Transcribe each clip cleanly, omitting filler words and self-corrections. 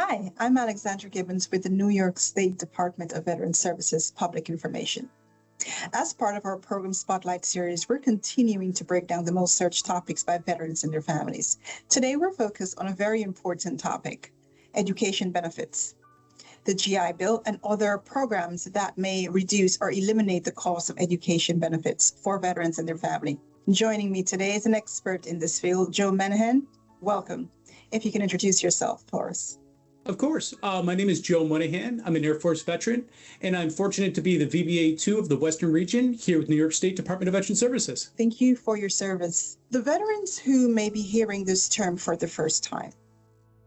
Hi, I'm Alexandra Gibbons with the New York State Department of Veterans Services Public Information. As part of our program Spotlight series, we're continuing to break down the most searched topics by veterans and their families. Today, we're focused on a very important topic, education benefits, the GI Bill, and other programs that may reduce or eliminate the cost of education benefits for veterans and their family. Joining me today is an expert in this field, Joe Moynihan. Welcome. If you can introduce yourself for us. Of course. My name is Joe Moynihan. I'm an Air Force veteran, and I'm fortunate to be the VBA2 of the Western Region here with New York State Department of Veterans Services. Thank you for your service. The veterans who may be hearing this term for the first time,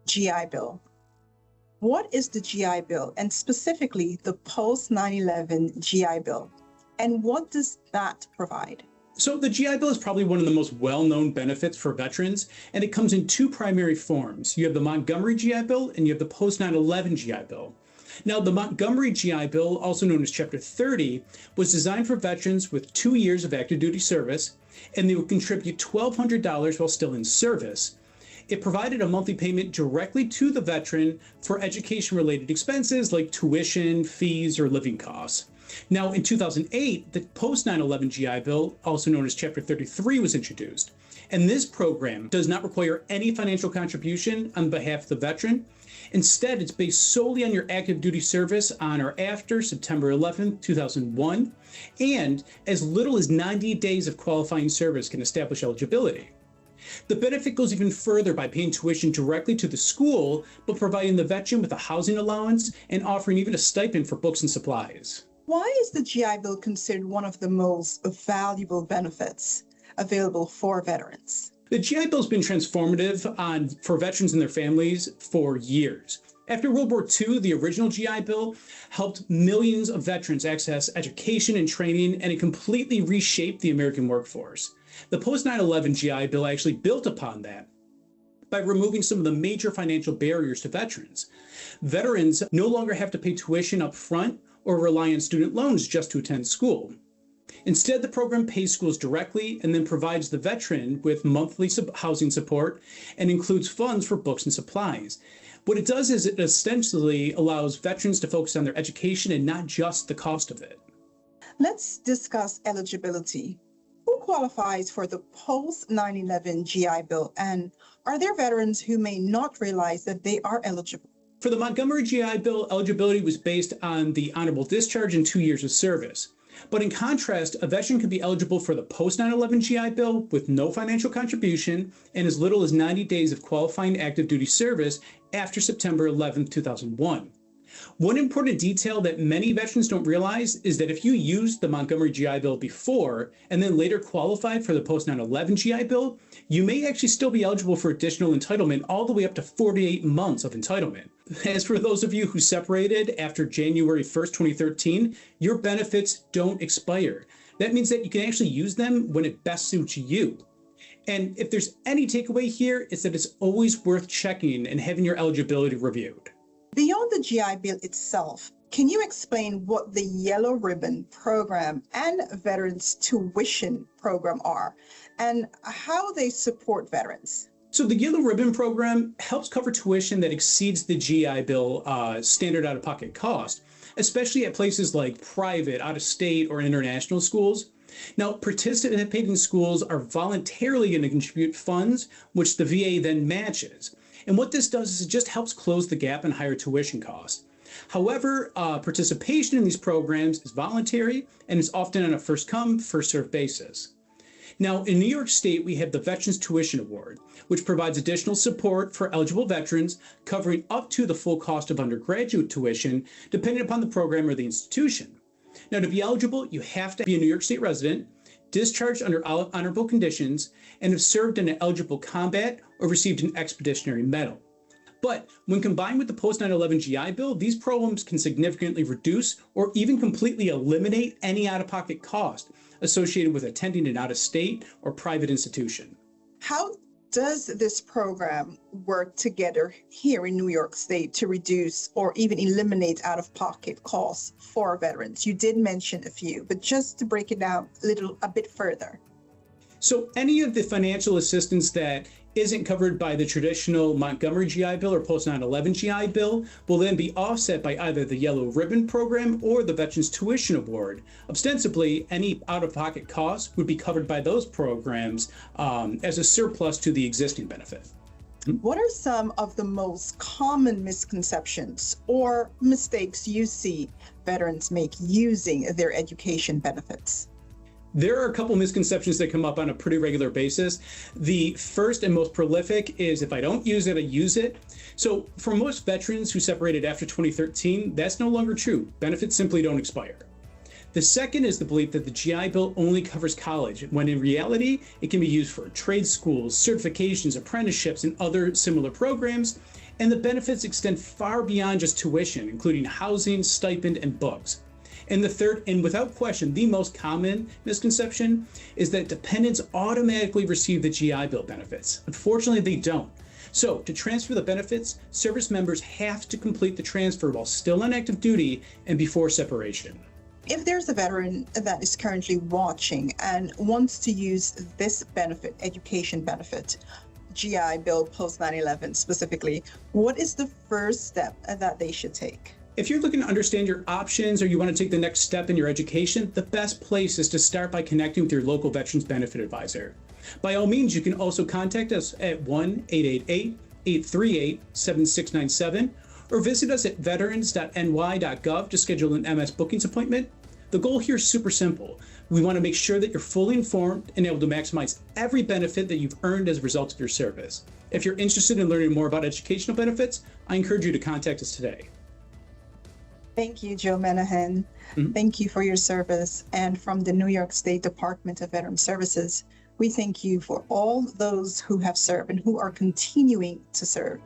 GI Bill. What is the GI Bill, and specifically the Post-9/11 GI Bill, and what does that provide? So the GI Bill is probably one of the most well-known benefits for veterans, and it comes in two primary forms. You have the Montgomery GI Bill and you have the Post-9/11 GI Bill. Now, the Montgomery GI Bill, also known as Chapter 30, was designed for veterans with 2 years of active duty service, and they would contribute $1,200 while still in service. It provided a monthly payment directly to the veteran for education-related expenses like tuition, fees, or living costs. Now, in 2008, the Post-9/11 GI Bill, also known as Chapter 33, was introduced. And this program does not require any financial contribution on behalf of the veteran. Instead, it's based solely on your active duty service on or after September 11, 2001, and as little as 90 days of qualifying service can establish eligibility. The benefit goes even further by paying tuition directly to the school, but providing the veteran with a housing allowance and offering even a stipend for books and supplies. Why is the GI Bill considered one of the most valuable benefits available for veterans? The GI Bill has been transformative for veterans and their families for years. After World War II, the original GI Bill helped millions of veterans access education and training, and it completely reshaped the American workforce. The Post-9/11 GI Bill actually built upon that by removing some of the major financial barriers to veterans. Veterans no longer have to pay tuition up front or rely on student loans just to attend school. Instead, the program pays schools directly and then provides the veteran with monthly housing support and includes funds for books and supplies. What it does is it essentially allows veterans to focus on their education and not just the cost of it. Let's discuss eligibility. Who qualifies for the Post-9/11 GI Bill, and are there veterans who may not realize that they are eligible? For the Montgomery GI Bill, eligibility was based on the honorable discharge and 2 years of service. But in contrast, a veteran could be eligible for the Post-9/11 GI Bill with no financial contribution and as little as 90 days of qualifying active duty service after September 11, 2001. One important detail that many veterans don't realize is that if you used the Montgomery GI Bill before and then later qualified for the Post-9/11 GI Bill, you may actually still be eligible for additional entitlement all the way up to 48 months of entitlement. As for those of you who separated after January 1st, 2013, your benefits don't expire. That means that you can actually use them when it best suits you. And if there's any takeaway here, it's that it's always worth checking and having your eligibility reviewed. Beyond the GI Bill itself, can you explain what the Yellow Ribbon Program and Veterans Tuition Program are and how they support veterans? So the Yellow Ribbon Program helps cover tuition that exceeds the GI Bill standard out-of-pocket cost, especially at places like private, out-of-state, or international schools. Now, participating schools are voluntarily going to contribute funds, which the VA then matches. And what this does is it just helps close the gap in higher tuition costs. However, participation in these programs is voluntary and is often on a first-come, first-served basis. Now, in New York State, we have the Veterans Tuition Award, which provides additional support for eligible veterans, covering up to the full cost of undergraduate tuition, depending upon the program or the institution. Now, to be eligible, you have to be a New York State resident, discharged under honorable conditions, and have served in an eligible combat or received an expeditionary medal. But when combined with the Post-9/11 GI Bill, these programs can significantly reduce or even completely eliminate any out-of-pocket cost associated with attending an out-of-state or private institution. How does this program work together here in New York State to reduce or even eliminate out-of-pocket costs for veterans? You did mention a few, but just to break it down a bit further. So any of the financial assistance that isn't covered by the traditional Montgomery GI Bill or Post-9/11 GI Bill will then be offset by either the Yellow Ribbon Program or the Veterans Tuition Award. Ostensibly, any out-of-pocket costs would be covered by those programs as a surplus to the existing benefit. What are some of the most common misconceptions or mistakes you see veterans make using their education benefits? There are a couple misconceptions that come up on a pretty regular basis. The first and most prolific is if I don't use it, I use it. So for most veterans who separated after 2013, that's no longer true. Benefits simply don't expire. The second is the belief that the GI Bill only covers college, when in reality, it can be used for trade schools, certifications, apprenticeships, and other similar programs. And the benefits extend far beyond just tuition, including housing, stipend, and books. And the third, and without question, the most common misconception is that dependents automatically receive the GI Bill benefits. Unfortunately, they don't. So to transfer the benefits, service members have to complete the transfer while still on active duty and before separation. If there's a veteran that is currently watching and wants to use this benefit, education benefit, GI Bill post 9/11 specifically, what is the first step that they should take? If you're looking to understand your options or you want to take the next step in your education, the best place is to start by connecting with your local Veterans Benefit Advisor. By all means, you can also contact us at 1-888-838-7697 or visit us at veterans.ny.gov to schedule an MS bookings appointment. The goal here is super simple. We want to make sure that you're fully informed and able to maximize every benefit that you've earned as a result of your service. If you're interested in learning more about educational benefits, I encourage you to contact us today. Thank you, Joe Moynihan. Thank you for your service. And from the New York State Department of Veteran Services, we thank you for all those who have served and who are continuing to serve.